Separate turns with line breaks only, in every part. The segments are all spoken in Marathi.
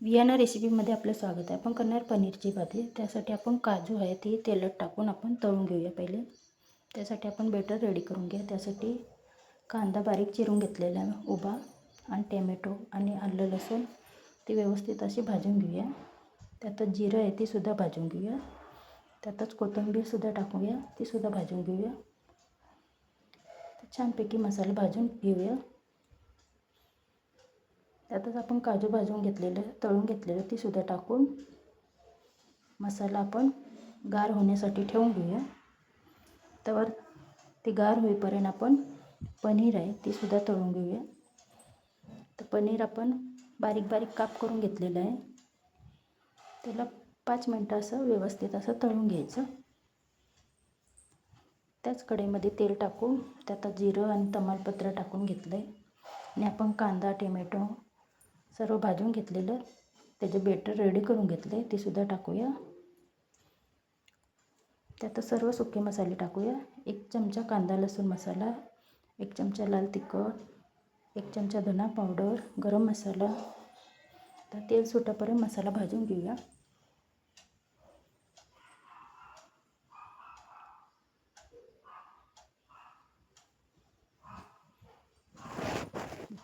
वियाना रेसिपीमध्ये आपलं स्वागत आहे. आपण करणार पनीरची भाजी. त्यासाठी आपण काजू आहे ती तेलात टाकून आपण तळून घेऊया पहिले. त्यासाठी आपण बेटर रेडी करून घ्या. त्यासाठी कांदा बारीक चिरून घेतलेला आहे उभा, आणि टॅमॅटो आणि आलं लसूण ती व्यवस्थित अशी भाजून घेऊया. त्यातच जिरं आहे ती सुद्धा भाजून घेऊया. त्यातच कोथिंबीरसुद्धा टाकूया, ती सुद्धा भाजून घेऊया. छानपैकी मसाला भाजून घेऊया. त्यातच आपण काजू भाजून घेतलेलं तळून घेतलेलं ती सुद्धा टाकून मसाला आपण गार होण्यासाठी ठेवून घेऊया. त्यावर ती गार होईपर्यंत आपण पनीर आहे ती सुद्धा तळून घेऊया. तर पनीर आपण बारीक बारीक काप करून घेतलेलं आहे. त्याला 5 मिनटं असं व्यवस्थित असं तळून घ्यायचं. त्याच कढईमध्ये तेल टाकून त्यात जिरं आणि तमालपत्र टाकून घेतलं आहे, आणि आपण कांदा टोमॅटो सर्व भाजून घेतलेलं त्याचे बेटर रेडी करून घेतले ते सुद्धा टाकूया. त्यात सर्व सुके मसाले टाकूया. 1 चमचा कांदा लसूण मसाला, 1 चमचा लाल तिखट, 1 चमचा धना पावडर, गरम मसाला. तर तेल सुटेपर्यंत मसाला भाजून घेऊया.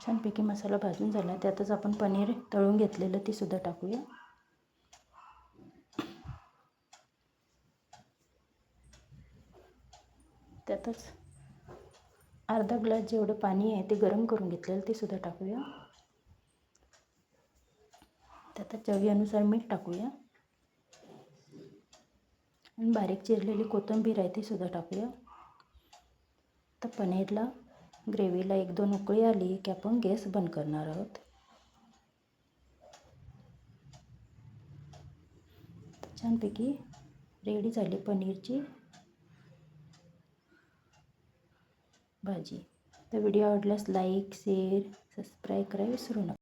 छानपैकी मसाला भाजून झाला. त्यातच आपण पनीर तळून घेतलेलं ती सुद्धा टाकूया. त्यातच अर्धा ग्लास जेवढं पाणी आहे ते गरम करून घेतलेलं ते सुद्धा टाकूया. त्यात चवीनुसार मीठ टाकूया, आणि बारीक चिरलेली कोथिंबीर आहे ती सुद्धा टाकूया. तर पनीरला ग्रेव्हीला 1-2 उकळी आली की आपण गॅस बंद करणार आहोत. छानपैकी रेडी झाली पनीरची भाजी. तर व्हिडिओ आवडल्यास लाईक शेअर सबस्क्राईब करायला विसरू नका.